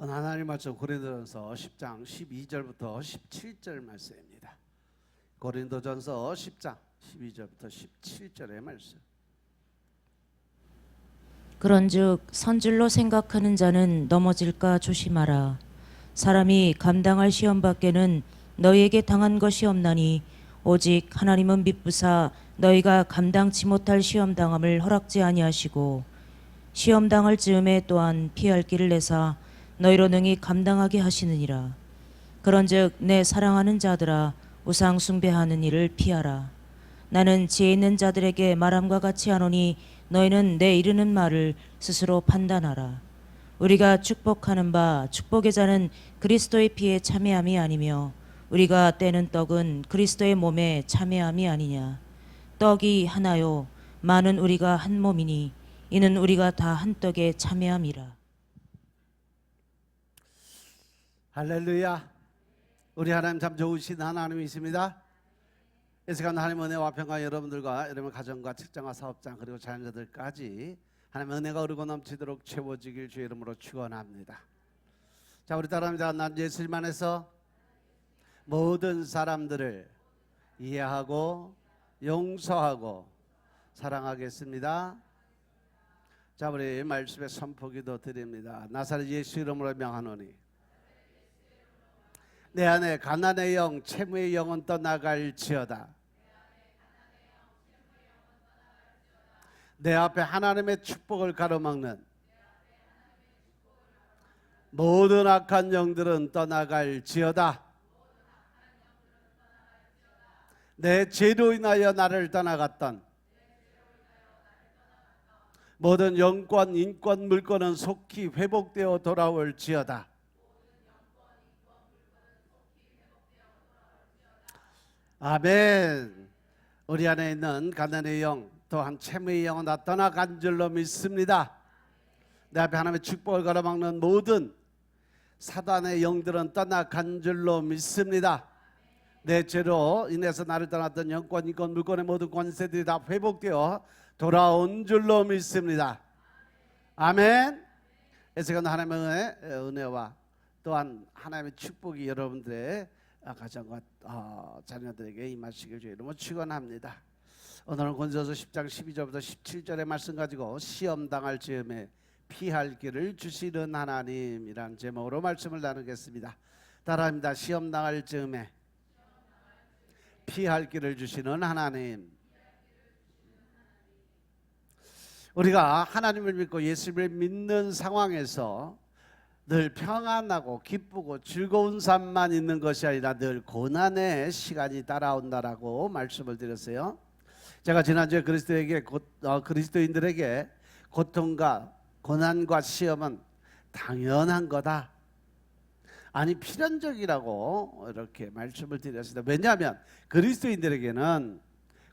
하나님 말씀 고린도전서 10장 12절부터 17절 말씀입니다. 고린도전서 10장 12절부터 17절의 말씀. 그런즉 선질로 생각하는 자는 넘어질까 조심하라. 사람이 감당할 시험 밖에는 너희에게 당한 것이 없나니 오직 하나님은 미쁘사 너희가 감당치 못할 시험 당함을 허락지 아니하시고 시험 당할 즈음에 또한 피할 길을 내사 너희로 능히 감당하게 하시느니라. 그런즉 내 사랑하는 자들아 우상 숭배하는 일을 피하라. 나는 지혜 있는 자들에게 말함과 같이 하노니 너희는 내 이르는 말을 스스로 판단하라. 우리가 축복하는 바 축복의 자는 그리스도의 피에 참여함이 아니며 우리가 떼는 떡은 그리스도의 몸에 참여함이 아니냐. 떡이 하나요 많은 우리가 한 몸이니 이는 우리가 다 한 떡에 참여함이라. 할렐루야. 우리 하나님 참 좋으신 하나님이십니다. 이 시간 하나님 은혜와 평강 여러분들과 여러분 가정과 직장과 사업장 그리고 자녀들까지 하나님 은혜가 흐르고 넘치도록 채워지길 주의 이름으로 축원합니다. 자, 우리 따라합니다. 난 예수님 안에서 모든 사람들을 이해하고 용서하고 사랑하겠습니다. 자, 우리 말씀의 선포기도 드립니다. 나사렛 예수 이름으로 명하노니 내 안에 가난의 영, 채무의 영은 떠나갈지어다. 내 앞에 하나님의 축복을 가로막는 모든 악한 영들은 떠나갈지어다. 내 죄로 인하여 나를 떠나갔던 모든 영권, 인권, 물권은 속히 회복되어 돌아올지어다. 아멘. 우리 안에 있는 가난의 영 또한 채무의 영은 다 떠나간 줄로 믿습니다. 내 앞에 하나님의 축복을 가로막는 모든 사단의 영들은 떠나간 줄로 믿습니다. 내 죄로 인해서 나를 떠났던 영권, 인권, 물권의 모든 권세들이 다 회복되어 돌아온 줄로 믿습니다. 아멘. 에스간 하나님의 은혜와 또한 하나님의 축복이 여러분들의 가정과 자녀들에게 임하시길 주의 이름으로 축원합니다. 오늘은 고린도전서 10장 12절부터 17절의 말씀 가지고 시험 당할 즈음에 피할 길을 주시는 하나님이란 제목으로 말씀을 나누겠습니다. 따라합니다. 시험 당할 즈음에 피할 길을 주시는 하나님. 우리가 하나님을 믿고 예수를 믿는 상황에서 늘 평안하고 기쁘고 즐거운 삶만 있는 것이 아니라 늘 고난의 시간이 따라온다라고 말씀을 드렸어요. 제가 지난주에 그리스도인들에게 고통과 고난과 시험은 당연한 거다, 아니 필연적이라고 이렇게 말씀을 드렸습니다. 왜냐하면 그리스도인들에게는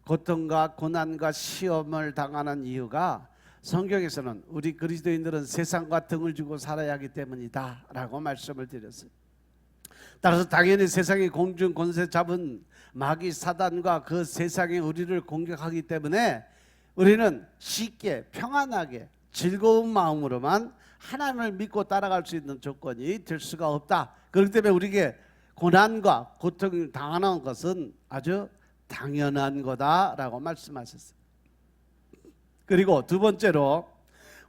고통과 고난과 시험을 당하는 이유가 성경에서는 우리 그리스도인들은 세상과 등을 주고 살아야 하기 때문이다 라고 말씀을 드렸어요. 따라서 당연히 세상의 공중 권세 잡은 마귀 사단과 그 세상이 우리를 공격하기 때문에 우리는 쉽게 평안하게 즐거운 마음으로만 하나님을 믿고 따라갈 수 있는 조건이 될 수가 없다. 그렇기 때문에 우리에게 고난과 고통을 당하는 것은 아주 당연한 거다라고 말씀하셨어요. 그리고 두 번째로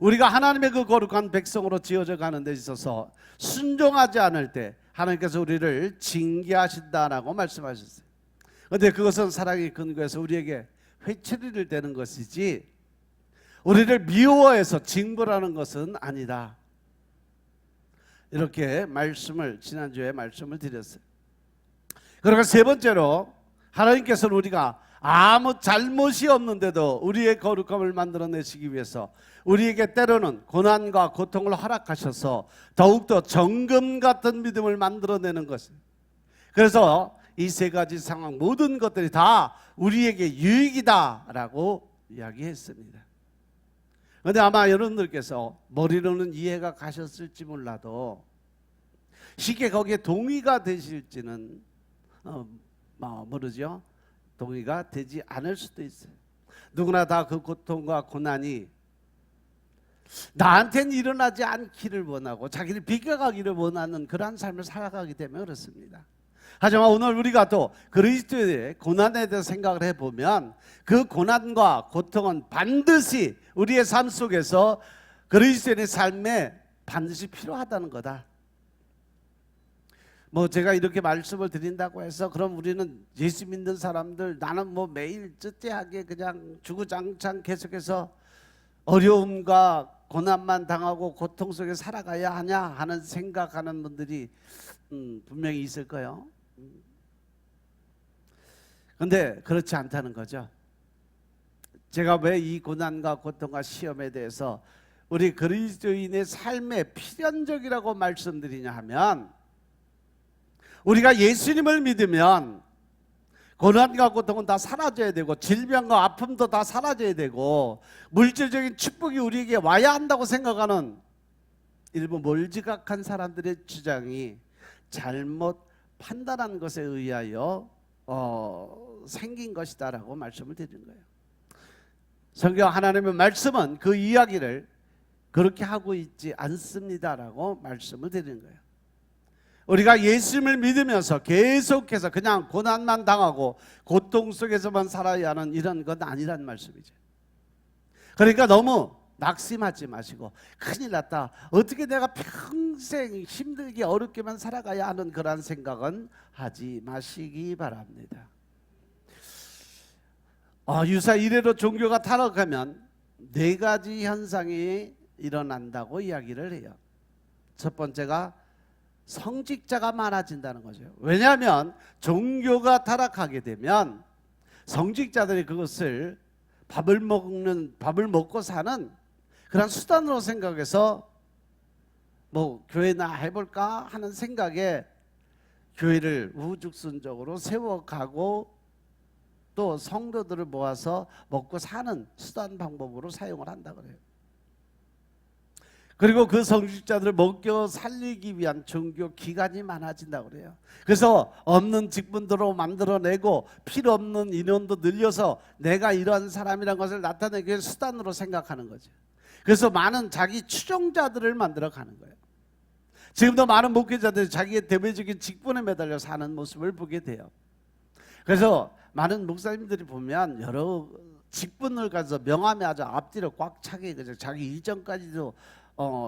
우리가 하나님의 그 거룩한 백성으로 지어져 가는 데 있어서 순종하지 않을 때 하나님께서 우리를 징계하신다라고 말씀하셨어요. 그런데 그것은 사랑의 근거에서 우리에게 회초리를 대는 것이지 우리를 미워해서 징벌하는 것은 아니다. 이렇게 말씀을 지난주에 말씀을 드렸어요. 그러니까 세 번째로 하나님께서는 우리가 아무 잘못이 없는데도 우리의 거룩함을 만들어내시기 위해서 우리에게 때로는 고난과 고통을 허락하셔서 더욱더 정금 같은 믿음을 만들어내는 것입니다. 그래서 이 세 가지 상황 모든 것들이 다 우리에게 유익이다라고 이야기했습니다. 그런데 아마 여러분들께서 머리로는 이해가 가셨을지 몰라도 쉽게 거기에 동의가 되실지는 모르죠. 동의가 되지 않을 수도 있어요. 누구나 다 그 고통과 고난이 나한테는 일어나지 않기를 원하고 자기를 비껴가기를 원하는 그러한 삶을 살아가기 때문에 그렇습니다. 하지만 오늘 우리가 또 그리스도의 고난에 대해서 생각을 해보면 그 고난과 고통은 반드시 우리의 삶 속에서 그리스도인의 삶에 반드시 필요하다는 거다. 뭐 제가 이렇게 말씀을 드린다고 해서 그럼 우리는 예수 믿는 사람들 나는 뭐 매일 쯔쯔하게 그냥 주구장창 계속해서 어려움과 고난만 당하고 고통 속에 살아가야 하냐 하는 생각하는 분들이 분명히 있을 거예요. 그런데 그렇지 않다는 거죠. 제가 왜 이 고난과 고통과 시험에 대해서 우리 그리스도인의 삶에 필연적이라고 말씀드리냐 하면 우리가 예수님을 믿으면 고난과 고통은 다 사라져야 되고 질병과 아픔도 다 사라져야 되고 물질적인 축복이 우리에게 와야 한다고 생각하는 일부 몰지각한 사람들의 주장이 잘못 판단한 것에 의하여 생긴 것이다라고 말씀을 드리는 거예요. 성경 하나님의 말씀은 그 이야기를 그렇게 하고 있지 않습니다라고 말씀을 드리는 거예요. 우리가 예수님을 믿으면서 계속해서 그냥 고난만 당하고 고통 속에서만 살아야 하는 이런 건 아니란 말씀이죠. 그러니까 너무 낙심하지 마시고 큰일 났다, 어떻게 내가 평생 힘들게 어렵게만 살아가야 하는 그런 생각은 하지 마시기 바랍니다. 유사 이래로 종교가 타락하면 네 가지 현상이 일어난다고 이야기를 해요. 첫 번째가 성직자가 많아진다는 거죠. 왜냐하면 종교가 타락하게 되면 성직자들이 그것을 밥을 먹고 사는 그런 수단으로 생각해서 뭐 교회나 해볼까 하는 생각에 교회를 우후죽순적으로 세워가고 또 성도들을 모아서 먹고 사는 수단 방법으로 사용을 한다 그래요. 그리고 그 성직자들을 먹여 살리기 위한 종교 기관이 많아진다고 그래요. 그래서 없는 직분들로 만들어내고 필요 없는 인원도 늘려서 내가 이러한 사람이라는 것을 나타내기 위한 수단으로 생각하는 거죠. 그래서 많은 자기 추종자들을 만들어 가는 거예요. 지금도 많은 목회자들이 자기의 대외적인 직분에 매달려 사는 모습을 보게 돼요. 그래서 많은 목사님들이 보면 여러 직분을 가져서 명함에 아주 앞뒤로 꽉 차게 자기 일정까지도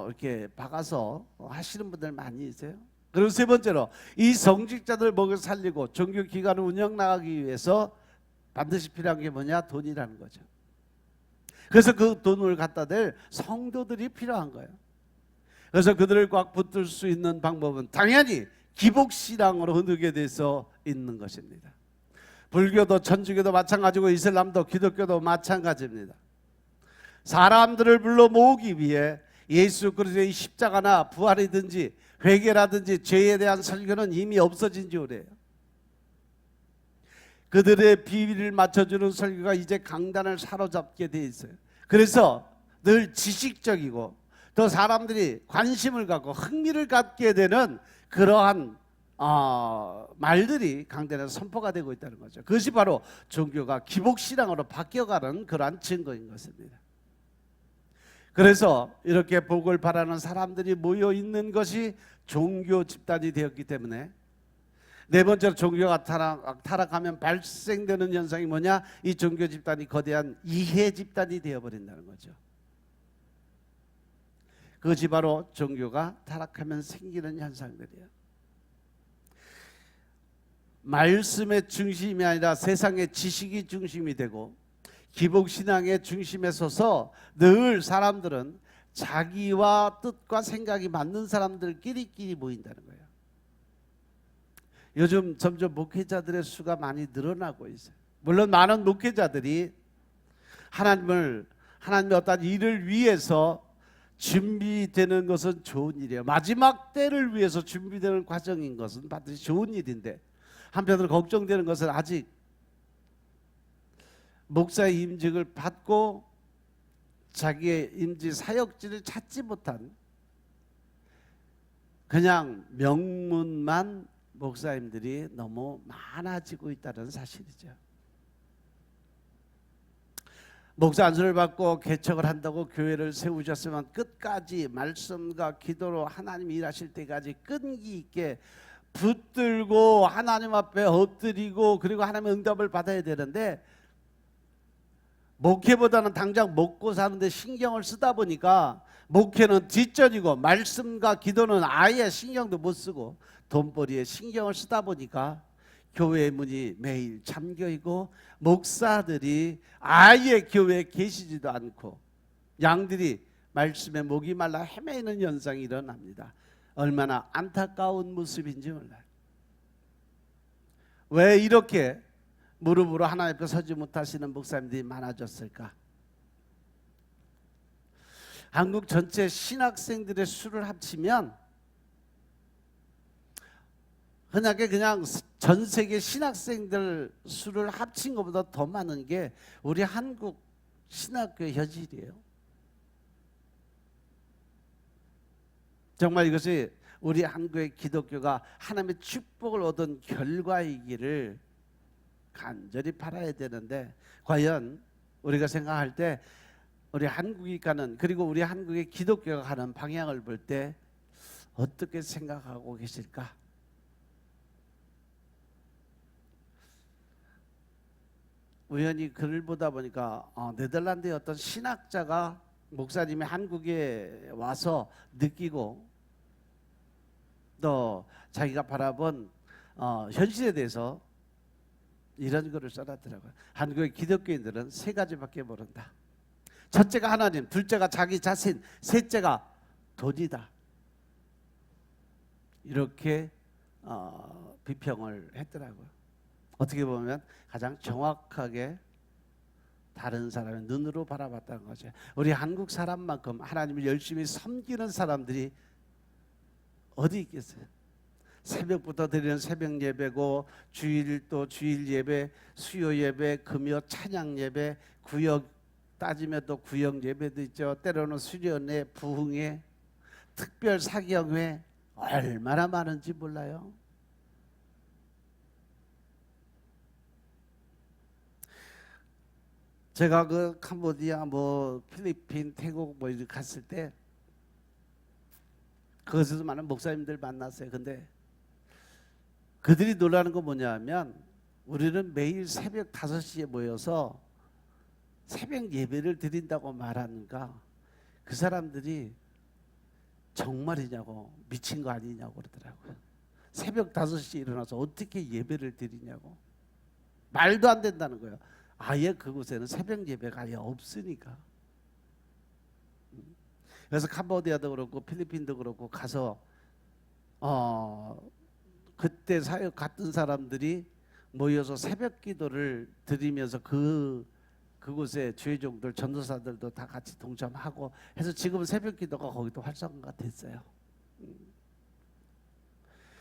이렇게 박아서 하시는 분들 많이 있어요. 그리고 세 번째로 이 성직자들 먹여 살리고 종교 기관을 운영 나가기 위해서 반드시 필요한 게 뭐냐? 돈이라는 거죠. 그래서 그 돈을 갖다 댈 성도들이 필요한 거예요. 그래서 그들을 꽉 붙들 수 있는 방법은 당연히 기복신앙으로 흐르게 돼서 있는 것입니다. 불교도 천주교도 마찬가지고 이슬람도 기독교도 마찬가지입니다. 사람들을 불러 모으기 위해 예수 그리스도의 십자가나 부활이든지 회개라든지 죄에 대한 설교는 이미 없어진 지 오래예요. 그들의 비위를 맞춰주는 설교가 이제 강단을 사로잡게 돼 있어요. 그래서 늘 지식적이고 또 사람들이 관심을 갖고 흥미를 갖게 되는 그러한 말들이 강단에서 선포가 되고 있다는 거죠. 그것이 바로 종교가 기복신앙으로 바뀌어가는 그러한 증거인 것입니다. 그래서 이렇게 복을 바라는 사람들이 모여 있는 것이 종교 집단이 되었기 때문에 네 번째로 종교가 타락하면 발생되는 현상이 뭐냐? 이 종교 집단이 거대한 이해 집단이 되어버린다는 거죠. 그것이 바로 종교가 타락하면 생기는 현상들이에요. 말씀의 중심이 아니라 세상의 지식이 중심이 되고 기복신앙의 중심에 서서 늘 사람들은 자기와 뜻과 생각이 맞는 사람들끼리 모인다는 거예요. 요즘 점점 목회자들의 수가 많이 늘어나고 있어요. 물론 많은 목회자들이 하나님의 어떤 일을 위해서 준비되는 것은 좋은 일이에요. 마지막 때를 위해서 준비되는 과정인 것은 반드시 좋은 일인데 한편으로 걱정되는 것은 아직 목사의 임직을 받고 자기의 임직 사역지를 찾지 못한 그냥 명문만 목사님들이 너무 많아지고 있다는 사실이죠. 목사 안수를 받고 개척을 한다고 교회를 세우셨으면 끝까지 말씀과 기도로 하나님 일하실 때까지 끈기 있게 붙들고 하나님 앞에 엎드리고 그리고 하나님의 응답을 받아야 되는데, 목회보다는 당장 먹고 사는데 신경을 쓰다 보니까 목회는 뒷전이고 말씀과 기도는 아예 신경도 못 쓰고 돈벌이에 신경을 쓰다 보니까 교회의 문이 매일 잠겨있고 목사들이 아예 교회에 계시지도 않고 양들이 말씀에 목이 말라 헤매이는 현상이 일어납니다. 얼마나 안타까운 모습인지 몰라요. 왜 이렇게 무릎으로 하나님 앞에 서지 못하시는 목사님들이 많아졌을까? 한국 전체 신학생들의 수를 합치면 흔하게 그냥 전 세계 신학생들 수를 합친 것보다 더 많은 게 우리 한국 신학교의 현실이에요. 정말 이것이 우리 한국의 기독교가 하나님의 축복을 얻은 결과이기를 간절히 바라야 되는데, 과연 우리가 생각할 때 우리 한국이 가는, 그리고 우리 한국의 기독교가 가는 방향을 볼 때 어떻게 생각하고 계실까? 우연히 글을 보다 보니까 네덜란드의 어떤 신학자가 목사님이 한국에 와서 느끼고 또 자기가 바라본 현실에 대해서 이런 글을 써놨더라고요. 한국의 기독교인들은 세 가지밖에 모른다. 첫째가 하나님, 둘째가 자기 자신, 셋째가 돈이다. 이렇게 비평을 했더라고요. 어떻게 보면 가장 정확하게 다른 사람의 눈으로 바라봤다는 거죠. 우리 한국 사람만큼 하나님을 열심히 섬기는 사람들이 어디 있겠어요? 새벽부터 드리는 새벽 예배고, 주일 또 주일 예배, 수요 예배, 금요 찬양 예배, 구역 따지면 또 구역 예배도 있죠. 때로는 수련회, 부흥회, 특별 사경회, 얼마나 많은지 몰라요. 제가 그 캄보디아, 필리핀, 태국 이렇게 갔을 때 그것에서 많은 목사님들 만났어요. 근데 그들이 놀라는 건 뭐냐면, 우리는 매일 새벽 5시에 모여서 새벽 예배를 드린다고 말하는가, 그 사람들이 정말이냐고, 미친 거 아니냐고 그러더라고요. 새벽 5시에 일어나서 어떻게 예배를 드리냐고. 말도 안 된다는 거예요. 아예 그곳에는 새벽 예배가 아예 없으니까. 그래서 캄보디아도 그렇고 필리핀도 그렇고 가서 그때 사역 갔던 사람들이 모여서 새벽 기도를 드리면서 그곳에 주의종들, 전도사들도 다 같이 동참하고 해서 지금 새벽 기도가 거기도 활성화가 됐어요.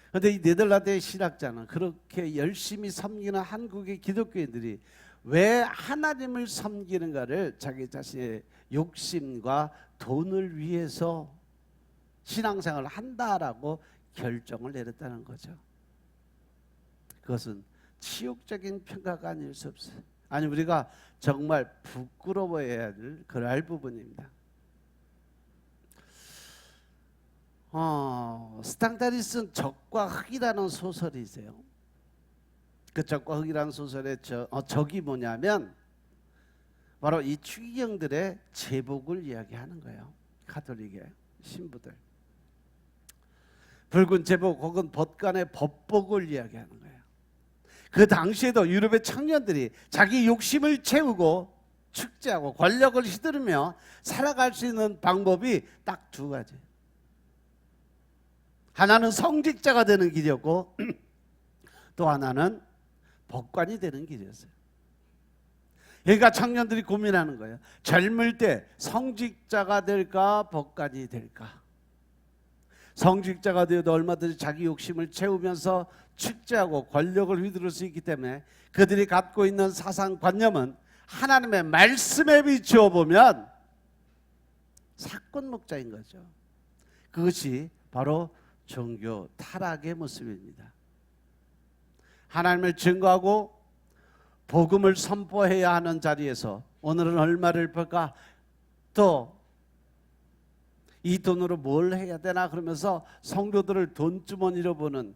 그런데 이 네덜란드의 신학자는 그렇게 열심히 섬기는 한국의 기독교인들이 왜 하나님을 섬기는가를 자기 자신의 욕심과 돈을 위해서 신앙생활을 한다라고 결정을 내렸다는 거죠. 그것은 치욕적인 평가가 아닐 수 없어요. 아니, 우리가 정말 부끄러워해야 될 그럴 부분입니다. 스탕달이 쓴 적과 흙이라는 소설이 있어요. 그 적과 흙이라는 소설의 적이 뭐냐면 바로 이 추기경들의 제복을 이야기하는 거예요. 가톨릭의 신부들, 붉은 제복 혹은 벗간의 법복을 이야기하는 거예요. 그 당시에도 유럽의 청년들이 자기 욕심을 채우고 축제하고 권력을 휘두르며 살아갈 수 있는 방법이 딱 두 가지. 하나는 성직자가 되는 길이었고 또 하나는 법관이 되는 길이었어요. 그러니까 청년들이 고민하는 거예요. 젊을 때 성직자가 될까 법관이 될까. 성직자가 되어도 얼마든지 자기 욕심을 채우면서 축제하고 권력을 휘두를 수 있기 때문에 그들이 갖고 있는 사상관념은 하나님의 말씀에 비추어 보면 사건 목자인 거죠. 그것이 바로 종교 타락의 모습입니다. 하나님을 증거하고 복음을 선포해야 하는 자리에서 오늘은 얼마를 벌까? 또 이 돈으로 뭘 해야 되나 그러면서 성도들을 돈주머니로 보는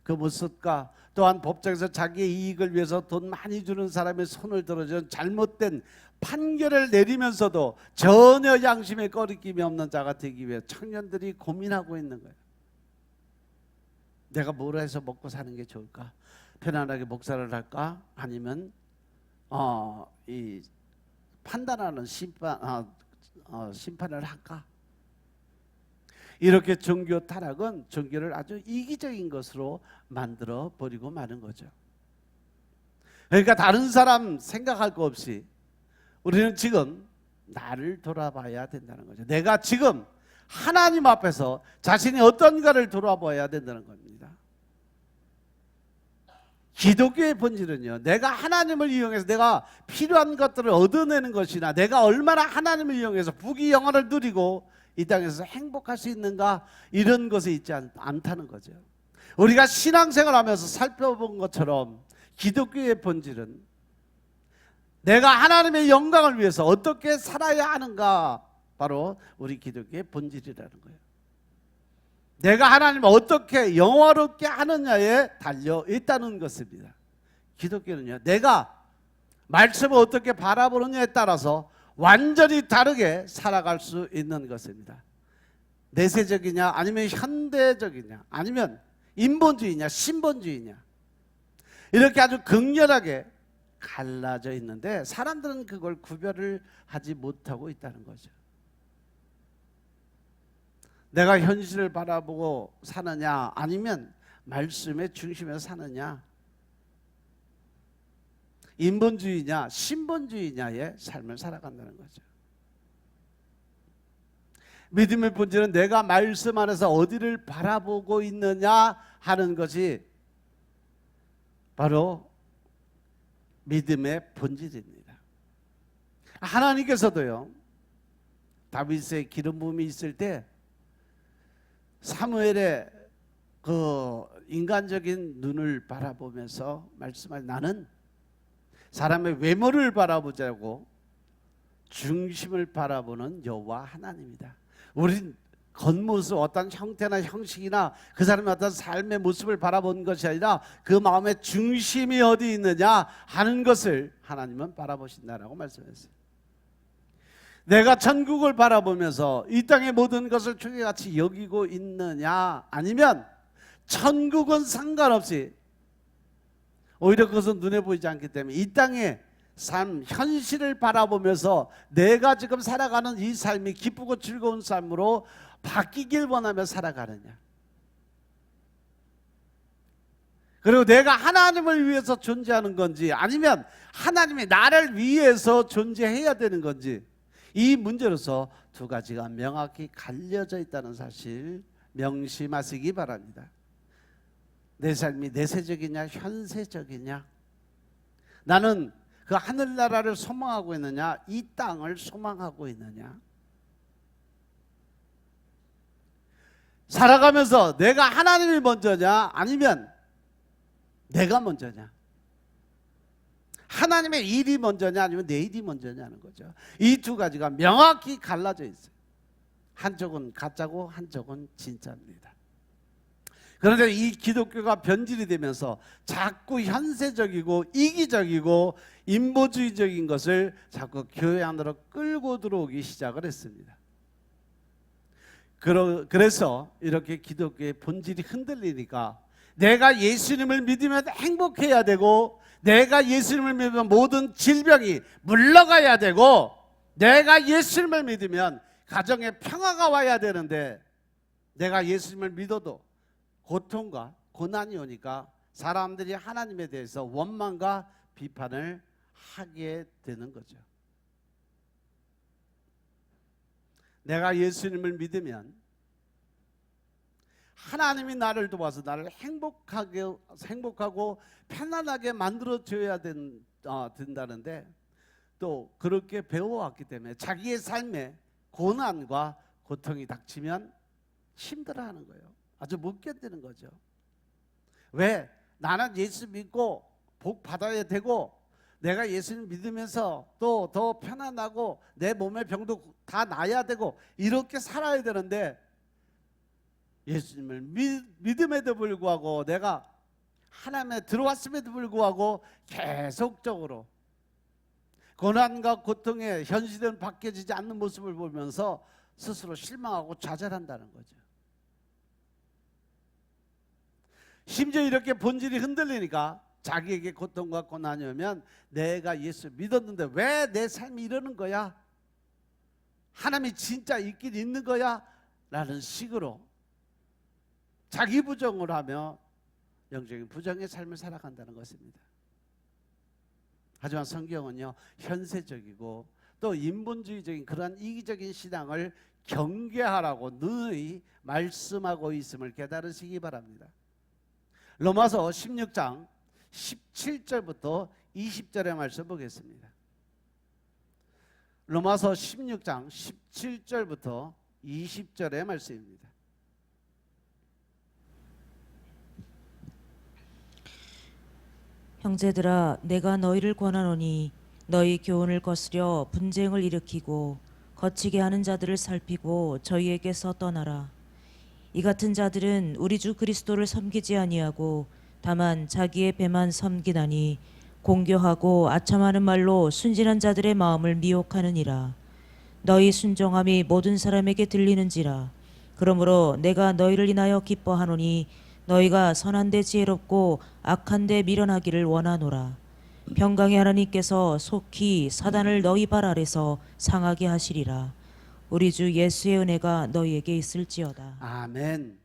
그 모습과 또한 법정에서 자기의 이익을 위해서 돈 많이 주는 사람의 손을 들어준 잘못된 판결을 내리면서도 전혀 양심에 꺼리낌이 없는 자가 되기 위해 청년들이 고민하고 있는 거예요. 내가 뭘 해서 먹고 사는 게 좋을까? 편안하게 목사를 할까? 아니면 이 판단하는 심판을 할까? 이렇게 종교 타락은 종교를 아주 이기적인 것으로 만들어 버리고 마는 거죠. 그러니까 다른 사람 생각할 거 없이 우리는 지금 나를 돌아봐야 된다는 거죠. 내가 지금 하나님 앞에서 자신이 어떤가를 돌아봐야 된다는 겁니다. 기독교의 본질은요, 내가 하나님을 이용해서 내가 필요한 것들을 얻어내는 것이나 내가 얼마나 하나님을 이용해서 부귀 영화를 누리고 이 땅에서 행복할 수 있는가, 이런 것에 있지 않다는 거죠. 우리가 신앙생활하면서 살펴본 것처럼 기독교의 본질은 내가 하나님의 영광을 위해서 어떻게 살아야 하는가, 바로 우리 기독교의 본질이라는 거예요. 내가 하나님을 어떻게 영화롭게 하느냐에 달려 있다는 것입니다. 기독교는요, 내가 말씀을 어떻게 바라보느냐에 따라서 완전히 다르게 살아갈 수 있는 것입니다. 내세적이냐 아니면 현대적이냐 아니면 인본주의냐 신본주의냐, 이렇게 아주 극렬하게 갈라져 있는데 사람들은 그걸 구별을 하지 못하고 있다는 거죠. 내가 현실을 바라보고 사느냐 아니면 말씀의 중심에서 사느냐, 인본주의냐 신본주의냐의 삶을 살아간다는 거죠. 믿음의 본질은 내가 말씀 안에서 어디를 바라보고 있느냐 하는 것이 바로 믿음의 본질입니다. 하나님께서도요, 다윗의 기름 부음이 있을 때 사무엘의 그 인간적인 눈을 바라보면서 말씀하니, 나는 사람의 외모를 바라보자고 중심을 바라보는 여호와 하나님이다. 우린 겉모습, 어떤 형태나 형식이나 그 사람의 어떤 삶의 모습을 바라보는 것이 아니라 그 마음의 중심이 어디 있느냐 하는 것을 하나님은 바라보신다라고 말씀했어요. 내가 천국을 바라보면서 이 땅의 모든 것을 주님같이 여기고 있느냐, 아니면 천국은 상관없이 오히려 그것은 눈에 보이지 않기 때문에 이 땅의 삶, 현실을 바라보면서 내가 지금 살아가는 이 삶이 기쁘고 즐거운 삶으로 바뀌길 원하며 살아가느냐, 그리고 내가 하나님을 위해서 존재하는 건지 아니면 하나님이 나를 위해서 존재해야 되는 건지, 이 문제로서 두 가지가 명확히 갈려져 있다는 사실 명심하시기 바랍니다. 내 삶이 내세적이냐 현세적이냐, 나는 그 하늘나라를 소망하고 있느냐 이 땅을 소망하고 있느냐, 살아가면서 내가 하나님이 먼저냐 아니면 내가 먼저냐, 하나님의 일이 먼저냐 아니면 내 일이 먼저냐는 거죠. 이 두 가지가 명확히 갈라져 있어요. 한쪽은 가짜고 한쪽은 진짜입니다. 그런데 이 기독교가 변질이 되면서 자꾸 현세적이고 이기적이고 인본주의적인 것을 자꾸 교회 안으로 끌고 들어오기 시작을 했습니다. 그래서 이렇게 기독교의 본질이 흔들리니까 내가 예수님을 믿으면 행복해야 되고, 내가 예수님을 믿으면 모든 질병이 물러가야 되고, 내가 예수님을 믿으면 가정에 평화가 와야 되는데, 내가 예수님을 믿어도 고통과 고난이 오니까 사람들이 하나님에 대해서 원망과 비판을 하게 되는 거죠. 내가 예수님을 믿으면 하나님이 나를 도와서 나를 행복하고 편안하게 만들어줘야 된다는데, 또 그렇게 배워왔기 때문에 자기의 삶에 고난과 고통이 닥치면 힘들어하는 거예요. 아주 못 견디는 거죠. 왜? 나는 예수 믿고 복 받아야 되고 내가 예수님 믿으면서 또 더 편안하고 내 몸의 병도 다 나아야 되고 이렇게 살아야 되는데, 예수님을 믿음에도 불구하고 내가 하나님에 들어왔음에도 불구하고 계속적으로 고난과 고통에 현실은 바뀌어지지 않는 모습을 보면서 스스로 실망하고 좌절한다는 거죠. 심지어 이렇게 본질이 흔들리니까 자기에게 고통과 고난이 오면 내가 예수 믿었는데 왜 내 삶이 이러는 거야? 하나님이 진짜 있긴 있는 거야? 라는 식으로 자기 부정을 하며 영적인 부정의 삶을 살아간다는 것입니다. 하지만 성경은요, 현세적이고 또 인본주의적인 그러한 이기적인 신앙을 경계하라고 늘 말씀하고 있음을 깨달으시기 바랍니다. 로마서 16장 17절부터 20절의 말씀 보겠습니다. 로마서 16장 17절부터 20절의 말씀입니다. 형제들아, 내가 너희를 권하노니 너희 교훈을 거스려 분쟁을 일으키고 거치게 하는 자들을 살피고 저희에게서 떠나라. 이 같은 자들은 우리 주 그리스도를 섬기지 아니하고 다만 자기의 배만 섬기나니 공교하고 아첨하는 말로 순진한 자들의 마음을 미혹하느니라. 너희 순종함이 모든 사람에게 들리는지라. 그러므로 내가 너희를 인하여 기뻐하노니 너희가 선한데 지혜롭고 악한데 미련하기를 원하노라. 평강의 하나님께서 속히 사단을 너희 발 아래서 상하게 하시리라. 우리 주 예수의 은혜가 너희에게 있을지어다. 아멘.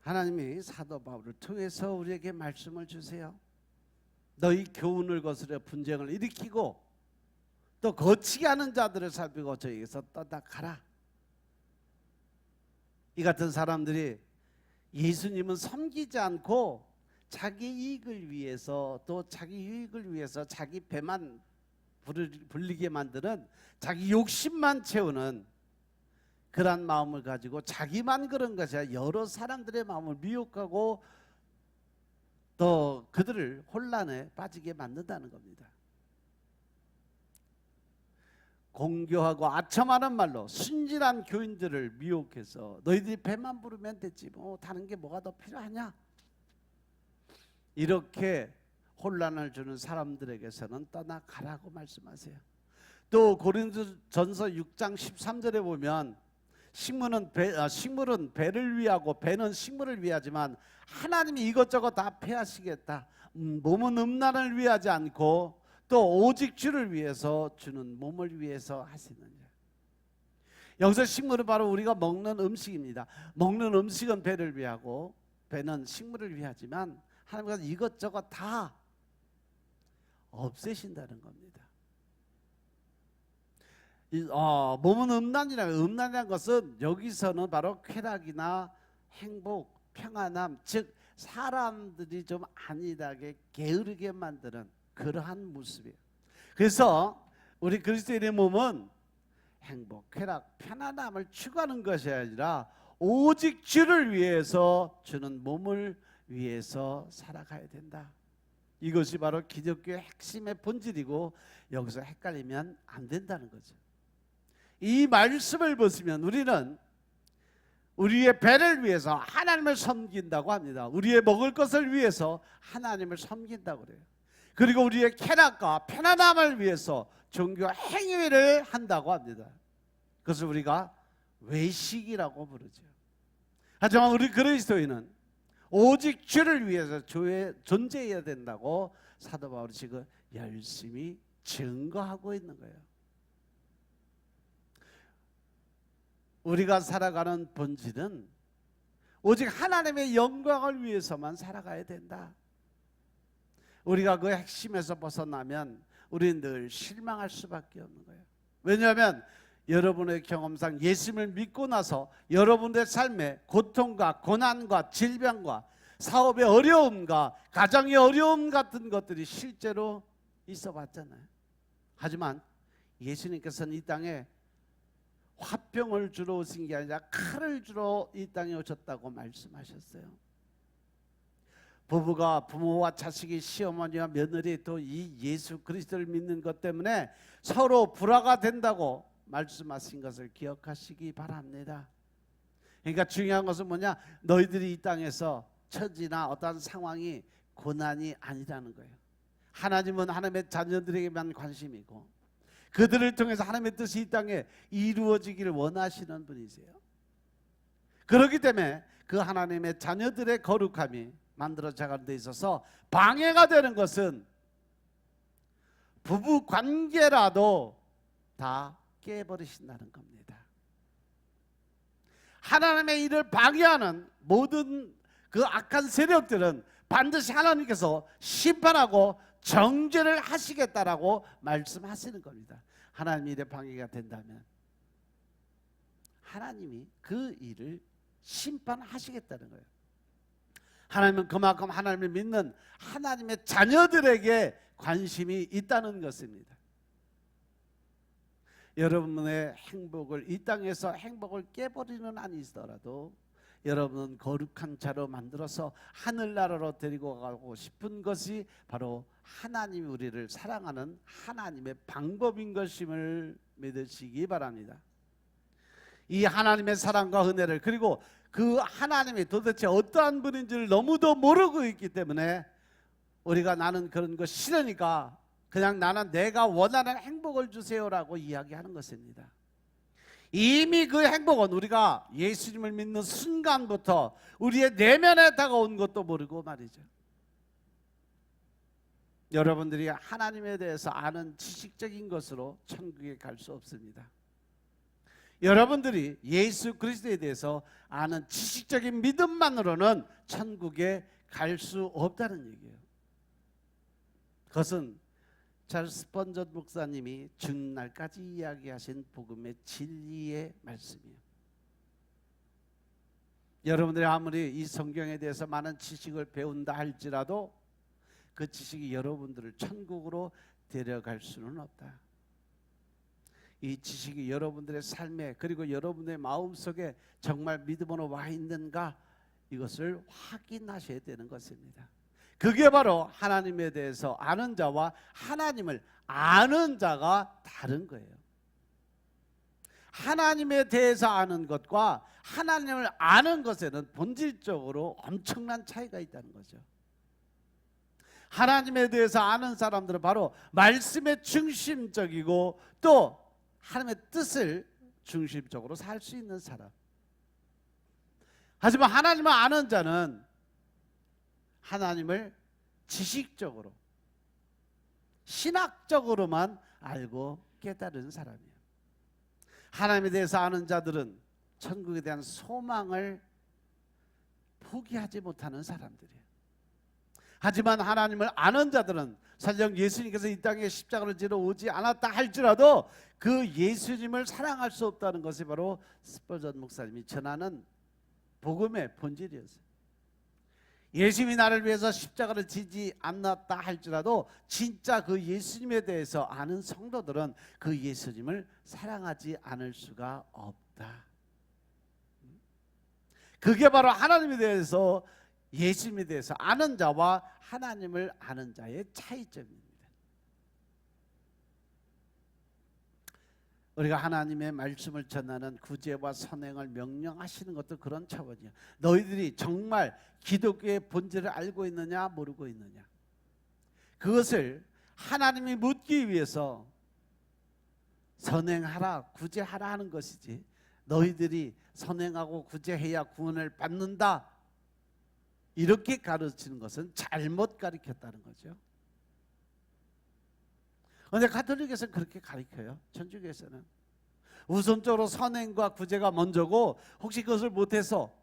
하나님이 사도 바울을 통해서 우리에게 말씀을 주세요. 너희 교훈을 거스려 분쟁을 일으키고 또 거치게 하는 자들을 살피고 저에게서 떠나가라. 이 같은 사람들이 예수님은 섬기지 않고 자기 이익을 위해서 또 자기 유익을 위해서 자기 배만 불리게 만드는, 자기 욕심만 채우는 그런 마음을 가지고 자기만 그런 것이 아니라 여러 사람들의 마음을 미혹하고 또 그들을 혼란에 빠지게 만든다는 겁니다. 공교하고 아첨하는 말로 순진한 교인들을 미혹해서 너희들이 배만 부르면 됐지 뭐 다른 게 뭐가 더 필요하냐, 이렇게 혼란을 주는 사람들에게서는 떠나가라고 말씀하세요. 또 고린도전서 6장 13절에 보면 식물은 배를 위하고 배는 식물을 위하지만 하나님이 이것저것 다 패하시겠다. 몸은 음란을 위하지 않고 또 오직 주를 위해서 주는 몸을 위해서 하시느냐. 여기서 식물은 바로 우리가 먹는 음식입니다. 먹는 음식은 배를 위하고 배는 식물을 위하지만 하나님께서 이것저것 다 없애신다는 겁니다. 몸은 음란이라는 것은 여기서는 바로 쾌락이나 행복, 평안함, 즉 사람들이 좀 안일하게 게으르게 만드는 그러한 모습이에요. 그래서 우리 그리스도인의 몸은 행복, 쾌락, 편안함을 추구하는 것이 아니라 오직 주를 위해서 주는 몸을 위해서 살아가야 된다. 이것이 바로 기독교의 핵심의 본질이고 여기서 헷갈리면 안 된다는 거죠. 이 말씀을 보시면 우리는 우리의 배를 위해서 하나님을 섬긴다고 합니다. 우리의 먹을 것을 위해서 하나님을 섬긴다고 그래요. 그리고 우리의 쾌락과 편안함을 위해서 종교 행위를 한다고 합니다. 그것을 우리가 외식이라고 부르죠. 하지만 우리 그리스도인은 오직 주를 위해서 존재해야 된다고 사도 바울이 지금 열심히 증거하고 있는 거예요. 우리가 살아가는 본질은 오직 하나님의 영광을 위해서만 살아가야 된다. 우리가 그 핵심에서 벗어나면 우리는 늘 실망할 수밖에 없는 거예요. 왜냐하면 여러분의 경험상 예수님을 믿고 나서 여러분의 삶에 고통과 고난과 질병과 사업의 어려움과 가정의 어려움 같은 것들이 실제로 있어 봤잖아요. 하지만 예수님께서는 이 땅에 화병을 주러 오신 게 아니라 칼을 주러 이 땅에 오셨다고 말씀하셨어요. 부부가 부모와 자식이 시어머니와 며느리 또 이 예수 그리스도를 믿는 것 때문에 서로 불화가 된다고 말씀하신 것을 기억하시기 바랍니다. 그러니까 중요한 것은 뭐냐? 너희들이 이 땅에서 처지나 어떠한 상황이 고난이 아니라는 거예요. 하나님은 하나님의 자녀들에게만 관심이고 그들을 통해서 하나님의 뜻이 이 땅에 이루어지기를 원하시는 분이세요. 그렇기 때문에 그 하나님의 자녀들의 거룩함이 만들어 자가는 데 있어서 방해가 되는 것은 부부 관계라도 다 깨버리신다는 겁니다. 하나님의 일을 방해하는 모든 그 악한 세력들은 반드시 하나님께서 심판하고 정죄를 하시겠다라고 말씀하시는 겁니다. 하나님의 일에 방해가 된다면 하나님이 그 일을 심판하시겠다는 거예요. 하나님은 그만큼 하나님을 믿는 하나님의 자녀들에게 관심이 있다는 것입니다. 여러분의 행복을, 이 땅에서 행복을 깨버리는 아니더라도 여러분은 거룩한 자로 만들어서 하늘나라로 데리고 가고 싶은 것이 바로 하나님이 우리를 사랑하는 하나님의 방법인 것임을 믿으시기 바랍니다. 이 하나님의 사랑과 은혜를, 그리고 그 하나님이 도대체 어떠한 분인지를 너무도 모르고 있기 때문에 우리가 나는 그런 거 싫으니까 그냥 나는 내가 원하는 행복을 주세요라고 이야기하는 것입니다. 이미 그 행복은 우리가 예수님을 믿는 순간부터 우리의 내면에 다가온 것도 모르고 말이죠. 여러분들이 하나님에 대해서 아는 지식적인 것으로 천국에 갈 수 없습니다. 여러분들이 예수 그리스도에 대해서 아는 지식적인 믿음만으로는 천국에 갈 수 없다는 얘기예요. 그것은 찰스 스펀전 목사님이 죽는 날까지 이야기하신 복음의 진리의 말씀이에요. 여러분들이 아무리 이 성경에 대해서 많은 지식을 배운다 할지라도 그 지식이 여러분들을 천국으로 데려갈 수는 없다. 이 지식이 여러분들의 삶에, 그리고 여러분의 마음속에 정말 믿음으로 와 있는가, 이것을 확인하셔야 되는 것입니다. 그게 바로 하나님에 대해서 아는 자와 하나님을 아는 자가 다른 거예요. 하나님에 대해서 아는 것과 하나님을 아는 것에는 본질적으로 엄청난 차이가 있다는 거죠. 하나님에 대해서 아는 사람들은 바로 말씀에 중심적이고 또 하나님의 뜻을 중심적으로 살 수 있는 사람. 하지만 하나님을 아는 자는 하나님을 지식적으로, 신학적으로만 알고 깨달은 사람이에요. 하나님에 대해서 아는 자들은 천국에 대한 소망을 포기하지 못하는 사람들이에요. 하지만 하나님을 아는 자들은 설령 예수님께서 이 땅에 십자가를 지러 오지 않았다 할지라도 그 예수님을 사랑할 수 없다는 것이 바로 스펄전 목사님이 전하는 복음의 본질이었어요. 예수님이 나를 위해서 십자가를 지지 않았다 할지라도 진짜 그 예수님에 대해서 아는 성도들은 그 예수님을 사랑하지 않을 수가 없다. 그게 바로 하나님에 대해서, 예수님에 대해서 아는 자와 하나님을 아는 자의 차이점입니다. 우리가 하나님의 말씀을 전하는 구제와 선행을 명령하시는 것도 그런 차원이야. 너희들이 정말 기독교의 본질을 알고 있느냐 모르고 있느냐, 그것을 하나님이 묻기 위해서 선행하라 구제하라 하는 것이지, 너희들이 선행하고 구제해야 구원을 받는다 이렇게 가르치는 것은 잘못 가르쳤다는 거죠. 그런데 가톨릭에서는 그렇게 가르쳐요. 천주교에서는 우선적으로 선행과 구제가 먼저고, 혹시 그것을 못해서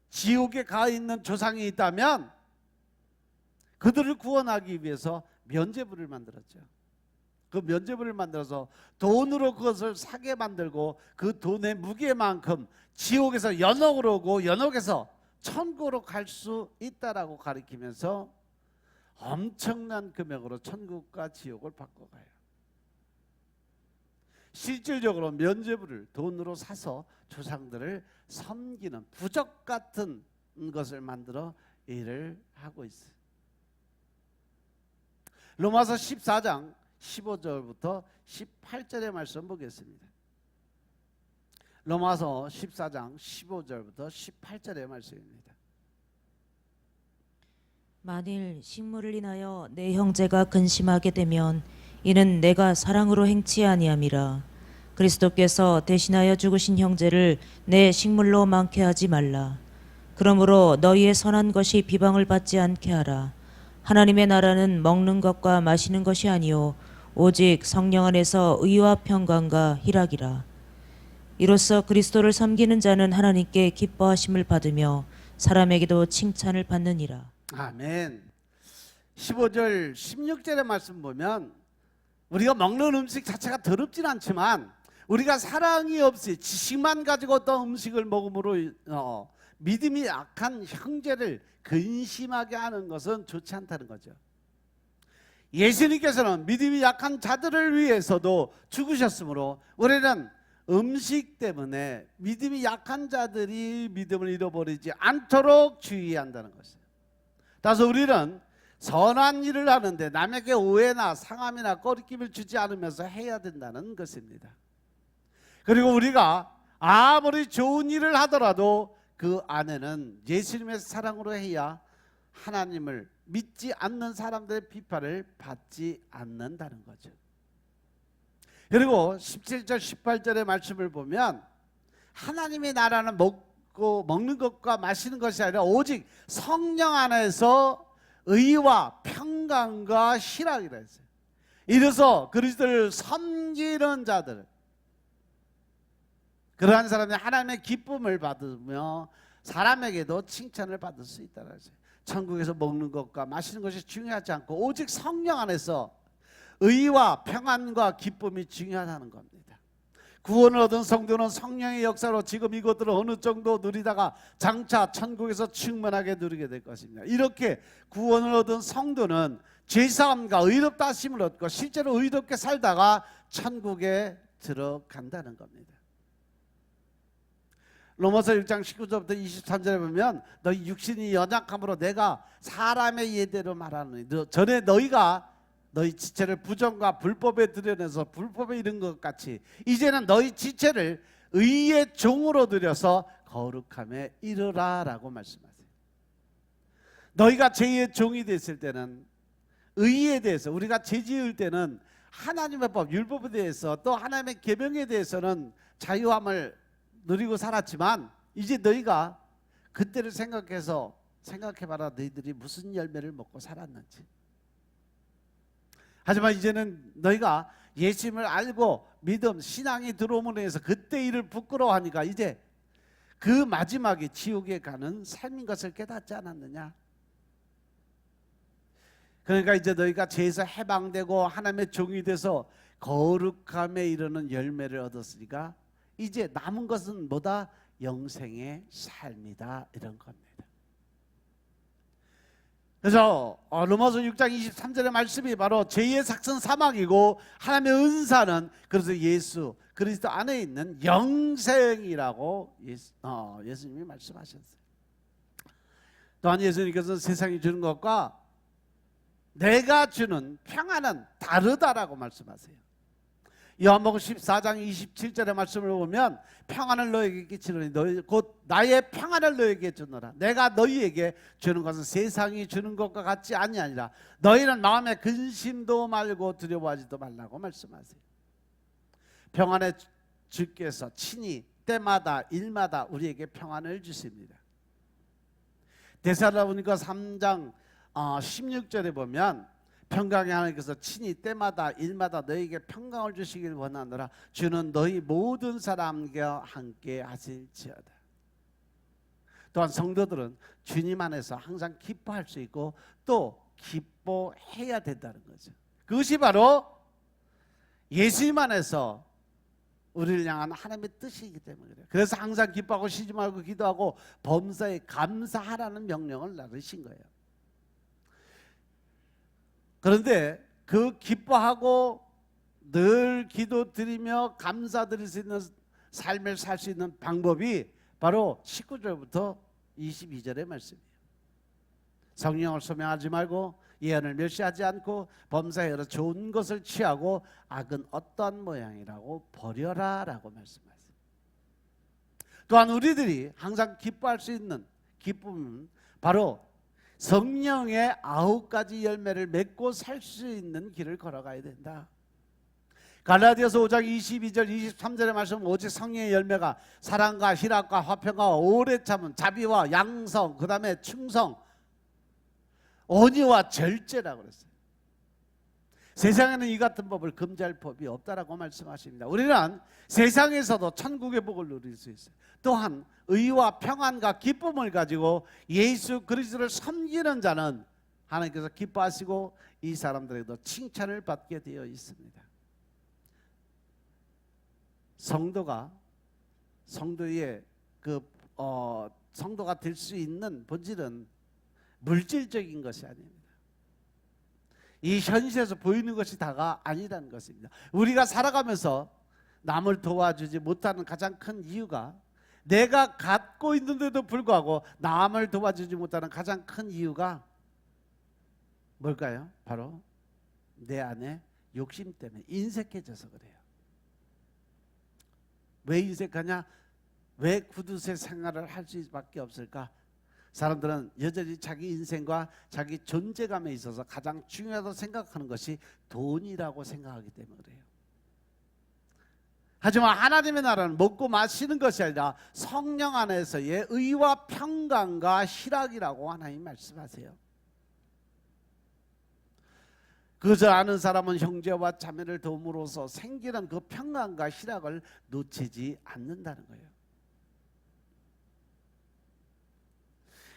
지옥에 가 있는 조상이 있다면 그들을 구원하기 위해서 면죄부를 만들었죠. 그 면죄부를 만들어서 돈으로 그것을 사게 만들고 그 돈의 무게만큼 지옥에서 연옥으로 오고 연옥에서 천국으로 갈 수 있다라고 가르치면서 엄청난 금액으로 천국과 지옥을 바꿔가요. 실질적으로 면죄부를 돈으로 사서 조상들을 섬기는 부적 같은 것을 만들어 일을 하고 있어요. 로마서 14장 15절부터 18절의 말씀 보겠습니다. 로마서 14장 15절부터 18절의 말씀입니다. 만일 식물을 인하여 내 형제가 근심하게 되면 이는 내가 사랑으로 행치 아니함이라. 그리스도께서 대신하여 죽으신 형제를 내 식물로 많게 하지 말라. 그러므로 너희의 선한 것이 비방을 받지 않게 하라. 하나님의 나라는 먹는 것과 마시는 것이 아니요 오직 성령 안에서 의와 평강과 희락이라. 이로써 그리스도를 섬기는 자는 하나님께 기뻐하심을 받으며 사람에게도 칭찬을 받느니라. 아멘. 15절 16절의 말씀 보면 우리가 먹는 음식 자체가 더럽진 않지만 우리가 사랑이 없이 지식만 가지고 어떤 음식을 먹음으로 믿음이 약한 형제를 근심하게 하는 것은 좋지 않다는 거죠. 예수님께서는 믿음이 약한 자들을 위해서도 죽으셨으므로 우리는 음식 때문에 믿음이 약한 자들이 믿음을 잃어버리지 않도록 주의한다는 것이에요. 따라서 우리는 선한 일을 하는데 남에게 오해나 상함이나 꺼리낌을 주지 않으면서 해야 된다는 것입니다. 그리고 우리가 아무리 좋은 일을 하더라도 그 안에는 예수님의 사랑으로 해야 하나님을 믿지 않는 사람들의 비판을 받지 않는다는 거죠. 그리고 17절 18절의 말씀을 보면 하나님의 나라는 먹는 것과 마시는 것이 아니라 오직 성령 안에서 의와 평강과 희락이라 했어요. 이래서 그리스도를 섬기는 자들, 그러한 사람이 하나님의 기쁨을 받으며 사람에게도 칭찬을 받을 수 있다는 것이에요. 천국에서 먹는 것과 마시는 것이 중요하지 않고 오직 성령 안에서 의와 평안과 기쁨이 중요하다는 겁니다. 구원을 얻은 성도는 성령의 역사로 지금 이것들을 어느 정도 누리다가 장차 천국에서 충만하게 누리게 될 것입니다. 이렇게 구원을 얻은 성도는 죄사함과 의롭다 하심을 얻고 실제로 의롭게 살다가 천국에 들어간다는 겁니다. 로마서 1장 19절부터 23절에 보면 너희 육신이 연약함으로 내가 사람의 예대로 말하노니 전에 너희가 너희 지체를 부정과 불법에 들여내서 불법에 이른 것 같이 이제는 너희 지체를 의의 종으로 들여서 거룩함에 이르라 라고 말씀하세요. 너희가 죄의 종이 됐을 때는 의에 대해서 우리가 죄 지을 때는 하나님의 법, 율법에 대해서 또 하나님의 계명에 대해서는 자유함을 누리고 살았지만 이제 너희가 그때를 생각해봐라. 너희들이 무슨 열매를 먹고 살았는지. 하지만 이제는 너희가 예수님을 알고 믿음, 신앙이 들어옴으로 해서 그때 일을 부끄러워하니까 이제 그 마지막에 지옥에 가는 삶인 것을 깨닫지 않았느냐. 그러니까 이제 너희가 죄에서 해방되고 하나님의 종이 돼서 거룩함에 이르는 열매를 얻었으니까 이제 남은 것은 뭐다? 영생의 삶이다 이런 겁니다. 그래서 로마서 6장 23절의 말씀이 바로 죄의 삭은 사망이고 하나님의 은사는 그래서 예수 그리스도 안에 있는 영생이라고 예수님이 말씀하셨어요. 또한 예수님께서 세상이 주는 것과 내가 주는 평안은 다르다라고 말씀하세요. 요한복음 14장 27절의 말씀을 보면 평안을 너에게 끼치노니 너희 곧 나의 평안을 너에게 주노라. 내가 너희에게 주는 것은 세상이 주는 것과 같지 아니하니라. 너희는 마음에 근심도 말고 두려워하지도 말라고 말씀하세요. 평안의 주께서 친히 때마다 일마다 우리에게 평안을 주십니다. 데살로니가 3장 16절에 보면 평강의 하나님께서 친히 때마다 일마다 너희에게 평강을 주시길 원하노라. 주는 너희 모든 사람과 함께 하실지어다. 또한 성도들은 주님 안에서 항상 기뻐할 수 있고 또 기뻐해야 된다는 거죠. 그것이 바로 예수님 안에서 우리를 향한 하나님의 뜻이기 때문에 그래요. 그래서 항상 기뻐하고 쉬지 말고 기도하고 범사에 감사하라는 명령을 나르신 거예요. 그런데 그 기뻐하고 늘 기도드리며 감사드릴 수 있는 삶을 살 수 있는 방법이 바로 19절부터 22절의 말씀이에요. 성령을 소명하지 말고 예언을 멸시하지 않고 범사에 여러 좋은 것을 취하고 악은 어떠한 모양이라고 버려라 라고 말씀하세요. 또한 우리들이 항상 기뻐할 수 있는 기쁨은 바로 성령의 9가지 열매를 맺고 살 수 있는 길을 걸어가야 된다. 갈라디아서 5장 22절 23절의 말씀, 오직 성령의 열매가 사랑과 희락과 화평과 오래 참음, 자비와 양성, 그 다음에 충성, 온유와 절제라고 그랬어요. 세상에는 이 같은 법을 금지할 법이 없다라고 말씀하십니다. 우리는 세상에서도 천국의 복을 누릴 수 있어요. 또한 의와 평안과 기쁨을 가지고 예수 그리스도를 섬기는 자는 하나님께서 기뻐하시고 이 사람들에게도 칭찬을 받게 되어 있습니다. 성도의 성도가 될 수 있는 본질은 물질적인 것이 아닙니다. 이 현실에서 보이는 것이 다가 아니라는 것입니다. 우리가 살아가면서 남을 도와주지 못하는 가장 큰 이유가, 내가 갖고 있는데도 불구하고 남을 도와주지 못하는 가장 큰 이유가 뭘까요? 바로 내 안에 욕심 때문에 인색해져서 그래요. 왜 인색하냐? 왜 구두쇠 생활을 할 수밖에 없을까? 사람들은 여전히 자기 인생과 자기 존재감에 있어서 가장 중요하다고 생각하는 것이 돈이라고 생각하기 때문에 그래요. 하지만 하나님의 나라는 먹고 마시는 것이 아니라 성령 안에서의 의와 평강과 희락이라고 하나님 말씀하세요. 그저 아는 사람은 형제와 자매를 도움으로써 생기는 그 평강과 희락을 놓치지 않는다는 거예요.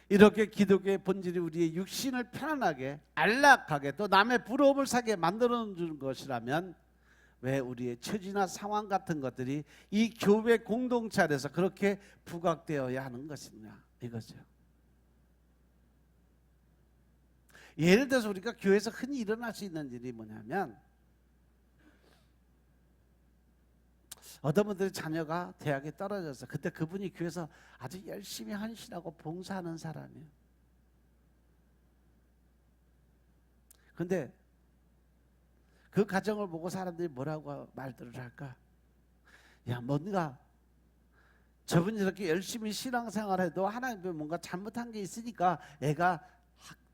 이렇게 기독교의 본질이 우리의 육신을 편안하게, 안락하게, 또 남의 부러움을 사게 만들어 주는 것이라면 왜 우리의 처지나 상황 같은 것들이 이 교회 공동체 안에서 그렇게 부각되어야 하는 것이냐, 이거죠. 예를 들어서 우리가 교회에서 흔히 일어날 수 있는 일이 뭐냐면, 어떤 분들이 자녀가 대학에 떨어져서 그때 그분이 교회에서 아주 열심히 헌신하고 봉사하는 사람이에요. 근데 그 가정을 보고 사람들이 뭐라고 말들을 할까? 야, 뭔가 저분이 이렇게 열심히 신앙생활해도 하나님께 뭔가 잘못한 게 있으니까 애가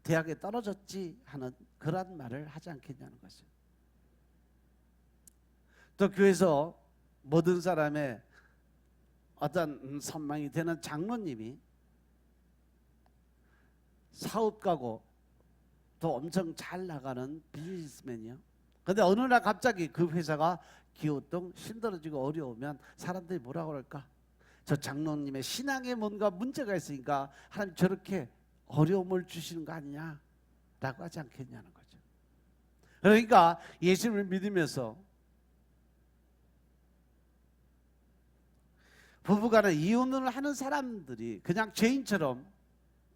대학에 떨어졌지 하는 그런 말을 하지 않겠냐는 거죠. 또 교회에서 모든 사람의 어떤 선망이 되는 장로님이 사업가고 또 엄청 잘 나가는 비즈니스맨이요. 근데 어느 날 갑자기 그 회사가 기호동 힘들어지고 어려우면 사람들이 뭐라고 그럴까? 저 장로님의 신앙에 뭔가 문제가 있으니까 하나님 저렇게 어려움을 주시는 거 아니냐 라고 하지 않겠냐는 거죠. 그러니까 예수님을 믿으면서 부부간에 이혼을 하는 사람들이 그냥 죄인처럼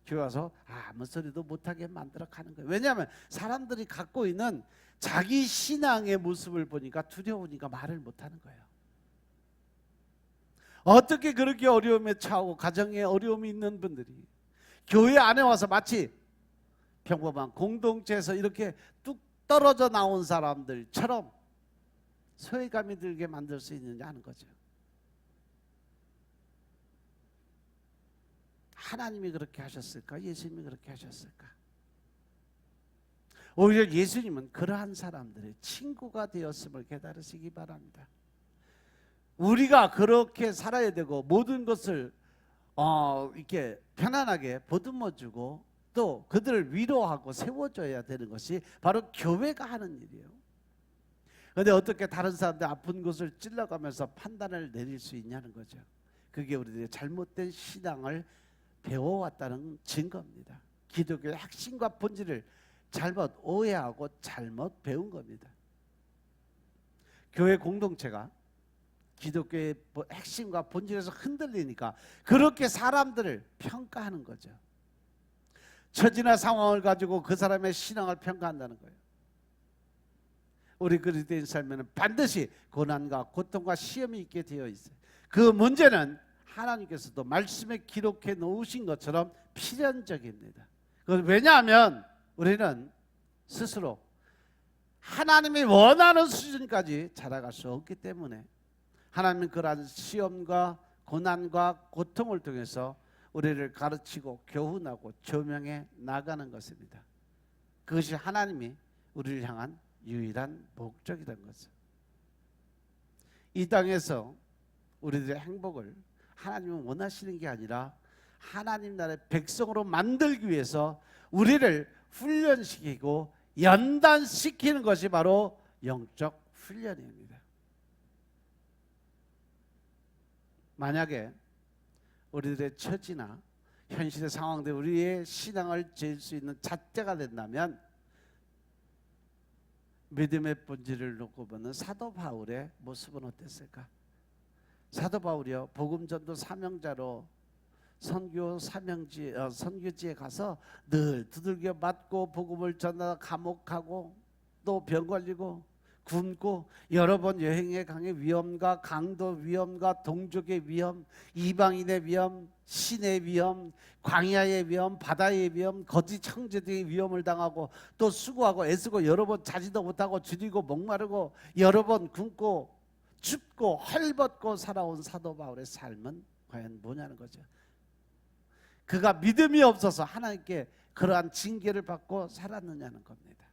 교회 와서 아무 소리도 못하게 만들어 가는 거예요. 왜냐하면 사람들이 갖고 있는 자기 신앙의 모습을 보니까 두려우니까 말을 못하는 거예요. 어떻게 그렇게 어려움에 처하고 가정에 어려움이 있는 분들이 교회 안에 와서 마치 평범한 공동체에서 이렇게 뚝 떨어져 나온 사람들처럼 소외감이 들게 만들 수 있느냐 하는 거죠. 하나님이 그렇게 하셨을까? 예수님이 그렇게 하셨을까? 오히려 예수님은 그러한 사람들의 친구가 되었음을 깨달으시기 바랍니다. 우리가 그렇게 살아야 되고 모든 것을 이렇게 편안하게 보듬어주고 또 그들을 위로하고 세워줘야 되는 것이 바로 교회가 하는 일이에요. 그런데 어떻게 다른 사람들 아픈 곳을 찔러가면서 판단을 내릴 수 있냐는 거죠. 그게 우리들의 잘못된 신앙을 배워왔다는 증거입니다. 기독교의 핵심과 본질을 잘못 오해하고 잘못 배운 겁니다. 교회 공동체가 기독교의 핵심과 본질에서 흔들리니까 그렇게 사람들을 평가하는 거죠. 처지나 상황을 가지고 그 사람의 신앙을 평가한다는 거예요. 우리 그리스도인 삶에는 반드시 고난과 고통과 시험이 있게 되어 있어요. 그 문제는 하나님께서도 말씀에 기록해 놓으신 것처럼 필연적입니다. 왜냐하면 우리는 스스로 하나님이 원하는 수준까지 자라갈 수 없기 때문에 하나님은 그러한 시험과 고난과 고통을 통해서 우리를 가르치고 교훈하고 조명해 나가는 것입니다. 그것이 하나님이 우리를 향한 유일한 목적이라는 것을. 이 땅에서 우리들의 행복을 하나님은 원하시는 게 아니라 하나님 나라의 백성으로 만들기 위해서 우리를 훈련시키고 연단시키는 것이 바로 영적 훈련입니다. 만약에 우리들의 처지나 현실의 상황들 우리의 신앙을 지을 수 있는 잣대가 된다면 믿음의 본질을 놓고 보는 사도 바울의 모습은 어땠을까? 사도 바울이요, 복음 전도 사명자로 선교지에 가서 늘 두들겨 맞고 복음을 전하다 감옥하고 또 병 걸리고 굶고 여러 번 여행에 강의 위험과 강도 위험과 동족의 위험, 이방인의 위험, 신의 위험, 광야의 위험, 바다의 위험, 거짓 형제들의 위험을 당하고 또 수고하고 애쓰고 여러 번 자지도 못하고 줄이고 목마르고 여러 번 굶고 춥고 헐벗고 살아온 사도 바울의 삶은 과연 뭐냐는 거죠. 그가 믿음이 없어서 하나님께 그러한 징계를 받고 살았느냐는 겁니다.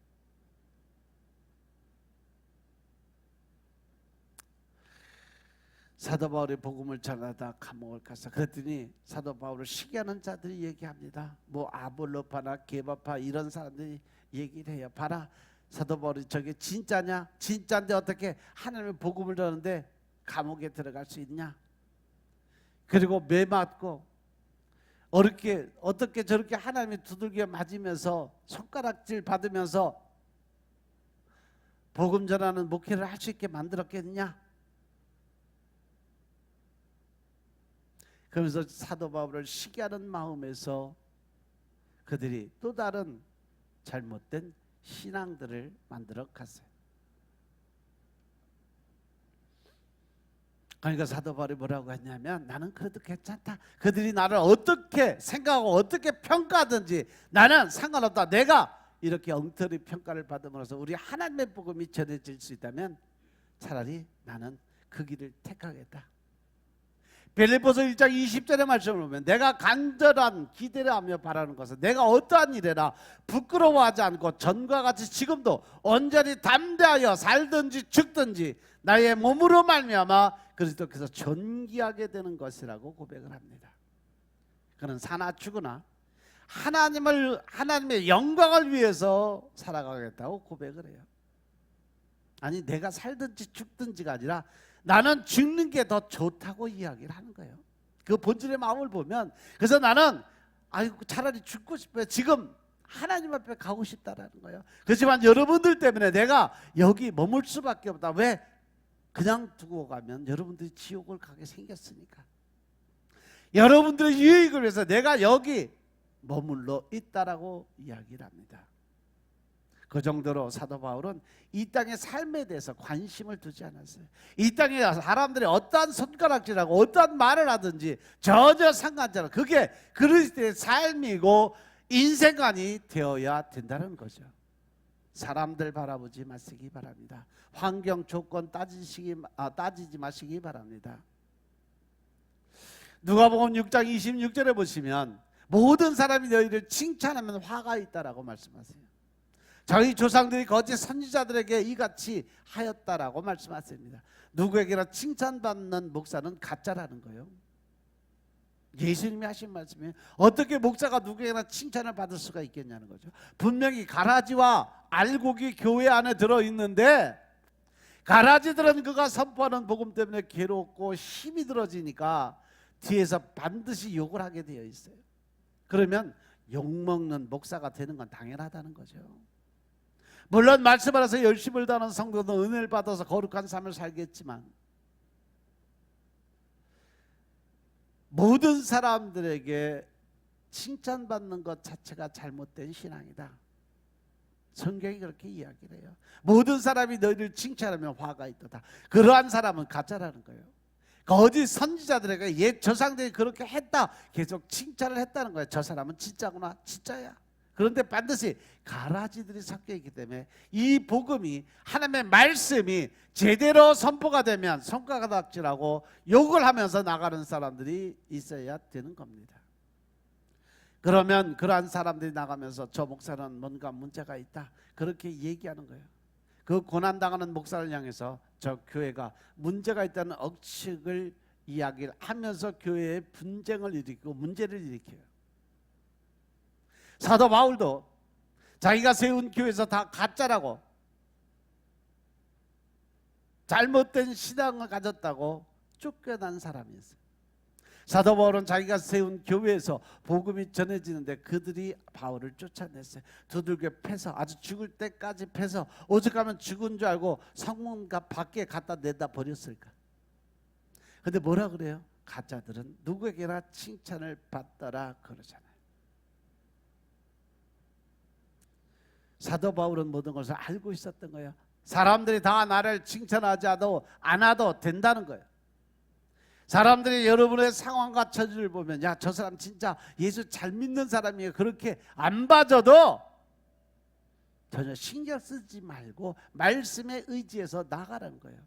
사도 바울이 복음을 전하다 감옥을 가서 그랬더니 사도 바울을 시기하는 자들이 얘기합니다. 뭐 아볼로파나 게바파 이런 사람들이 얘기를 해요. 봐라, 사도 바울이 저게 진짜냐? 진짜인데 어떻게 하나님의 복음을 전하는데 감옥에 들어갈 수 있냐? 그리고 매 맞고 어떻게 저렇게 하나님이 두들겨 맞으면서 손가락질 받으면서 복음 전하는 목회를 할 수 있게 만들었겠느냐? 그러면서 사도 바울을 시기하는 마음에서 그들이 또 다른 잘못된 신앙들을 만들어 갔어요. 그러니까 사도 바울이 뭐라고 했냐면, 나는 그래도 괜찮다. 그들이 나를 어떻게 생각하고 어떻게 평가하든지 나는 상관없다. 내가 이렇게 엉터리 평가를 받음으로써 우리 하나님의 복음이 전해질 수 있다면 차라리 나는 그 길을 택하겠다. 빌립보서 1장 20절의 말씀을 보면, 내가 간절한 기대를 하며 바라는 것은 내가 어떠한 일에나 부끄러워하지 않고 전과 같이 지금도 온전히 담대하여 살든지 죽든지 나의 몸으로 말미암아 그리스도께서 존귀하게 되는 것이라고 고백을 합니다. 그는 사나 죽으나 하나님의 영광을 위해서 살아가겠다고 고백을 해요. 아니, 내가 살든지 죽든지가 아니라 나는 죽는 게 더 좋다고 이야기를 하는 거예요. 그 본질의 마음을 보면, 그래서 나는 차라리 죽고 싶어요. 지금 하나님 앞에 가고 싶다라는 거예요. 그렇지만 여러분들 때문에 내가 여기 머물 수밖에 없다. 왜? 그냥 두고 가면 여러분들이 지옥을 가게 생겼으니까. 여러분들의 유익을 위해서 내가 여기 머물러 있다라고 이야기를 합니다. 그 정도로 사도 바울은 이 땅의 삶에 대해서 관심을 두지 않았어요. 이 땅에 사람들이 어떠한 손가락질하고 어떠한 말을 하든지 전혀 상관지 않아. 그게 그리스도의 삶이고 인생관이 되어야 된다는 거죠. 사람들 바라보지 마시기 바랍니다. 환경 조건 따지지 마시기 바랍니다. 누가복음 6장 26절에 보시면, 모든 사람이 너희를 칭찬하면 화가 있다라고 말씀하세요. 저희 조상들이 거짓 선지자들에게 이같이 하였다라고 말씀하십니다. 누구에게나 칭찬받는 목사는 가짜라는 거예요. 예수님이 하신 말씀이에요. 어떻게 목사가 누구에게나 칭찬을 받을 수가 있겠냐는 거죠. 분명히 가라지와 알곡이 교회 안에 들어있는데, 가라지들은 그가 선포하는 복음 때문에 괴롭고 힘이 들어지니까 뒤에서 반드시 욕을 하게 되어 있어요. 그러면 욕먹는 목사가 되는 건 당연하다는 거죠. 물론 말씀 알아서 열심을 다하는 성도는 은혜를 받아서 거룩한 삶을 살겠지만, 모든 사람들에게 칭찬받는 것 자체가 잘못된 신앙이다. 성경이 그렇게 이야기를 해요. 모든 사람이 너희를 칭찬하면 화가 있도다. 그러한 사람은 가짜라는 거예요. 거짓 선지자들에게 옛 조상들이 그렇게 했다, 계속 칭찬을 했다는 거예요. 저 사람은 진짜구나, 진짜야. 그런데 반드시 가라지들이 섞여 있기 때문에 이 복음이, 하나님의 말씀이 제대로 선포가 되면 손가락질하고 욕을 하면서 나가는 사람들이 있어야 되는 겁니다. 그러면 그러한 사람들이 나가면서 저 목사는 뭔가 문제가 있다, 그렇게 얘기하는 거예요. 그 고난당하는 목사를 향해서 저 교회가 문제가 있다는 억측을 이야기를 하면서 교회에 분쟁을 일으키고 문제를 일으켜요. 사도 바울도 자기가 세운 교회에서 다 가짜라고, 잘못된 신앙을 가졌다고 쫓겨난 사람이었어요. 사도 바울은 자기가 세운 교회에서 복음이 전해지는데 그들이 바울을 쫓아냈어요. 두들겨 패서, 아주 죽을 때까지 패서, 오죽하면 죽은 줄 알고 성문가 밖에 갖다 내다 버렸을까. 근데 뭐라 그래요? 가짜들은 누구에게나 칭찬을 받더라 그러잖아요. 사도 바울은 모든 것을 알고 있었던 거예요. 사람들이 다 나를 칭찬하지 않아도 된다는 거예요. 사람들이 여러분의 상황과 처지를 보면, 야, 저 사람 진짜 예수 잘 믿는 사람이에요, 그렇게 안 봐줘도 전혀 신경 쓰지 말고 말씀에 의지해서 나가라는 거예요.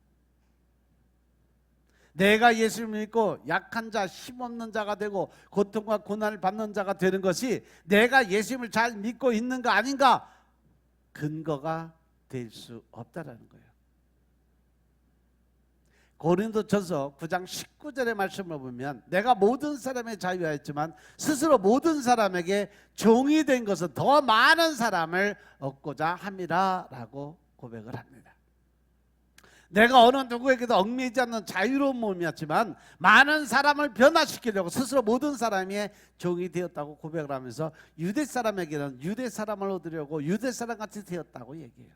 내가 예수를 믿고 약한 자, 힘없는 자가 되고 고통과 고난을 받는 자가 되는 것이 내가 예수님을 잘 믿고 있는가 아닌가 근거가 될 수 없다라는 거예요. 고린도전서 9장 19절의 말씀을 보면, 내가 모든 사람의 자유하였지만 스스로 모든 사람에게 종이 된 것은 더 많은 사람을 얻고자 함이라 라고 고백을 합니다. 내가 어느 누구에게도 얽매이지 않는 자유로운 몸이었지만 많은 사람을 변화시키려고 스스로 모든 사람의 종이 되었다고 고백을 하면서 유대 사람에게는 유대 사람을 얻으려고 유대 사람같이 되었다고 얘기해요.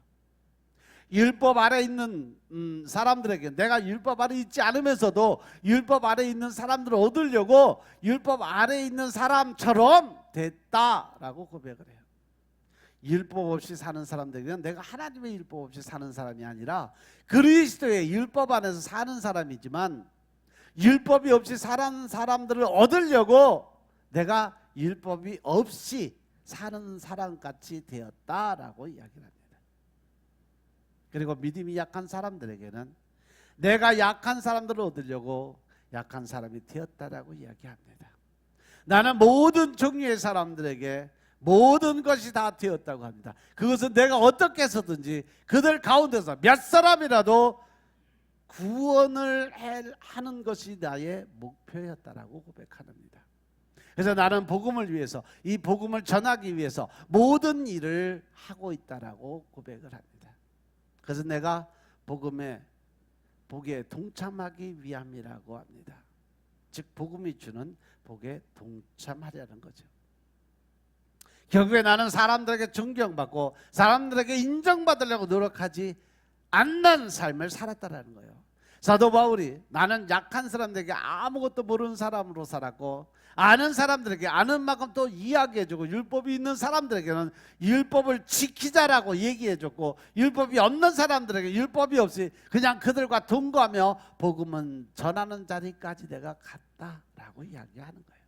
율법 아래 있는 사람들에게, 내가 율법 아래 있지 않으면서도 율법 아래 있는 사람들을 얻으려고 율법 아래 있는 사람처럼 됐다라고 고백을 해요. 율법 없이 사는 사람들에게는 내가 하나님의 율법 없이 사는 사람이 아니라 그리스도의 율법 안에서 사는 사람이지만, 율법이 없이 사는 사람들을 얻으려고 내가 율법이 없이 사는 사람같이 되었다라고 이야기를 합니다. 그리고 믿음이 약한 사람들에게는 내가 약한 사람들을 얻으려고 약한 사람이 되었다라고 이야기합니다. 나는 모든 종류의 사람들에게 모든 것이 다 되었다고 합니다. 그것은 내가 어떻게 해서든지 그들 가운데서 몇 사람이라도 구원을 하는 것이 나의 목표였다라고 고백합니다. 그래서 나는 복음을 위해서, 이 복음을 전하기 위해서 모든 일을 하고 있다라고 고백을 합니다. 그래서 내가 복에 동참하기 위함이라고 합니다. 즉 복음이 주는 복에 동참하려는 거죠. 결국에 나는 사람들에게 존경받고 사람들에게 인정받으려고 노력하지 않는 삶을 살았다라는 거예요. 사도 바울이 나는 약한 사람들에게 아무것도 모르는 사람으로 살았고, 아는 사람들에게 아는 만큼 또 이야기해주고, 율법이 있는 사람들에게는 율법을 지키자라고 얘기해줬고, 율법이 없는 사람들에게 율법이 없이 그냥 그들과 동거하며 복음은 전하는 자리까지 내가 갔다라고 이야기하는 거예요.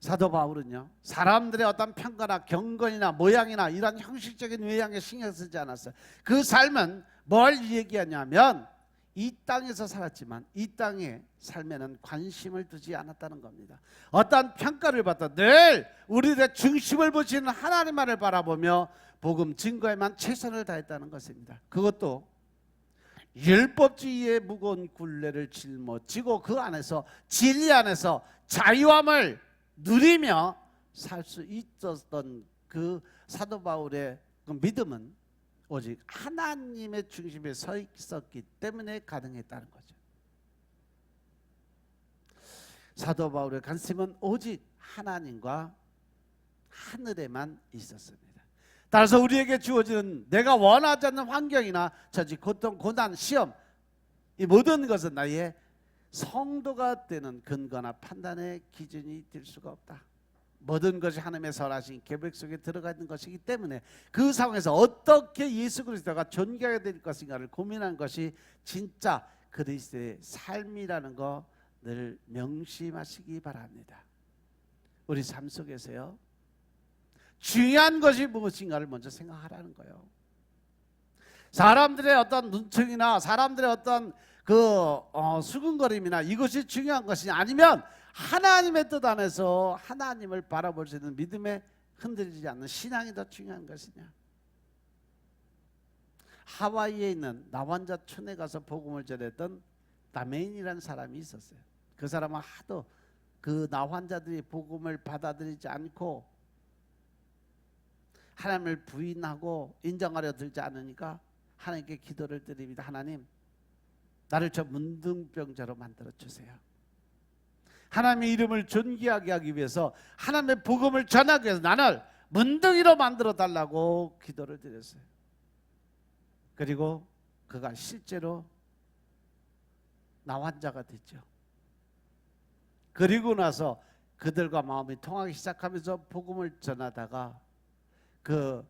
사도 바울은요, 사람들의 어떤 평가나 경건이나 모양이나 이런 형식적인 외양에 신경 쓰지 않았어요. 그 삶은 뭘 얘기하냐면 이 땅에서 살았지만 이 땅의 삶에는 관심을 두지 않았다는 겁니다. 어떤 평가를 받다 늘 우리들의 중심을 보시는 하나님만을 바라보며 복음 증거에만 최선을 다했다는 것입니다. 그것도 율법주의의 무거운 굴레를 짊어지고 그 안에서, 진리 안에서 자유함을 누리며 살 수 있었던 그 사도 바울의 그 믿음은 오직 하나님의 중심에 서 있었기 때문에 가능했다는 거죠. 사도 바울의 관심은 오직 하나님과 하늘에만 있었습니다. 따라서 우리에게 주어지는 내가 원하지 않는 환경이나 처지, 고통, 고난, 시험, 이 모든 것은 나의 성도가 되는 근거나 판단의 기준이 될 수가 없다. 모든 것이 하나님의 선하신 계획 속에 들어가 있는 것이기 때문에 그 상황에서 어떻게 예수 그리스도가 존귀하게 될 것인가를 고민하는 것이 진짜 그리스도의 삶이라는 거 늘 명심하시기 바랍니다. 우리 삶 속에서요. 중요한 것이 무엇인가를 먼저 생각하라는 거예요. 사람들의 어떤 눈총이나 사람들의 어떤 수근거림이나 이것이 중요한 것이냐, 아니면 하나님의 뜻 안에서 하나님을 바라볼 수 있는 믿음에 흔들리지 않는 신앙이 더 중요한 것이냐. 하와이에 있는 나환자촌에 가서 복음을 전했던 다메인이라는 사람이 있었어요. 그 사람은 하도 그 나환자들이 복음을 받아들이지 않고 하나님을 부인하고 인정하려 들지 않으니까 하나님께 기도를 드립니다. 하나님, 나를 저 문둥병자로 만들어 주세요. 하나님의 이름을 존귀하게 하기 위해서, 하나님의 복음을 전하기 위해서 나를 문둥이로 만들어 달라고 기도를 드렸어요. 그리고 그가 실제로 나환자가 됐죠. 그리고 나서 그들과 마음이 통하기 시작하면서 복음을 전하다가 그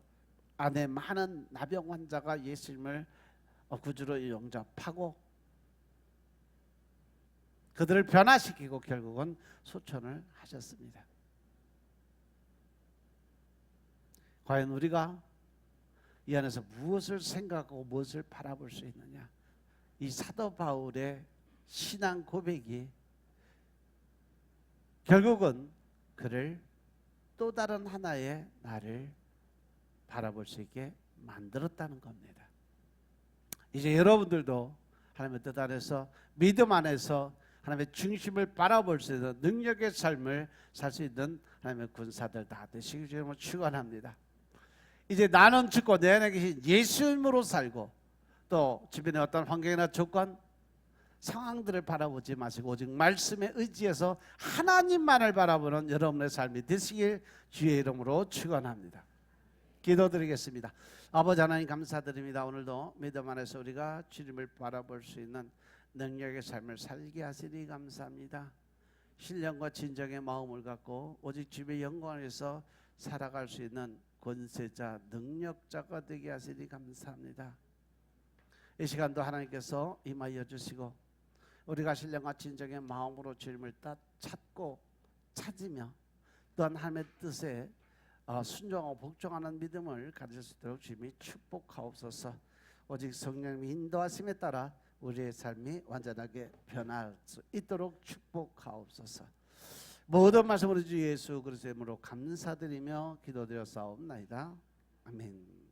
안에 많은 나병 환자가 예수님을 구주로 영접하고 그들을 변화시키고 결국은 소천을 하셨습니다. 과연 우리가 이 안에서 무엇을 생각하고 무엇을 바라볼 수 있느냐? 이 사도 바울의 신앙 고백이 결국은 그를 또 다른 하나의 나를 바라볼 수 있게 만들었다는 겁니다. 이제 여러분들도 하나님의 뜻 안에서, 믿음 안에서 하나님의 중심을 바라볼 수 있는 능력의 삶을 살 수 있는 하나님의 군사들 다 되시기 주님으로 축원합니다. 이제 나는 죽고 내 안에 계신 예수님으로 살고, 또 주변의 어떤 환경이나 조건, 상황들을 바라보지 마시고 오직 말씀에 의지해서 하나님만을 바라보는 여러분의 삶이 되시길 주의 이름으로 축원합니다. 기도드리겠습니다. 아버지 하나님 감사드립니다. 오늘도 믿음 안에서 우리가 주님을 바라볼 수 있는 능력의 삶을 살게 하시니 감사합니다. 신령과 진정의 마음을 갖고 오직 주의 영광을 위해서 살아갈 수 있는 권세자, 능력자가 되게 하시니 감사합니다. 이 시간도 하나님께서 임하여 주시고 우리가 신령과 진정의 마음으로 주님을 찾고 찾으며 또한 하나님의 뜻에 순종하고 복종하는 믿음을 가질 수 있도록 주님이 축복하옵소서. 오직 성령님의 인도하심에 따라 우리의 삶이 완전하게 변할 수 있도록 축복하옵소서. 모든 말씀 우리 주 예수 그리스도의 이름으로 감사드리며 기도드려 싸움나이다. 아멘.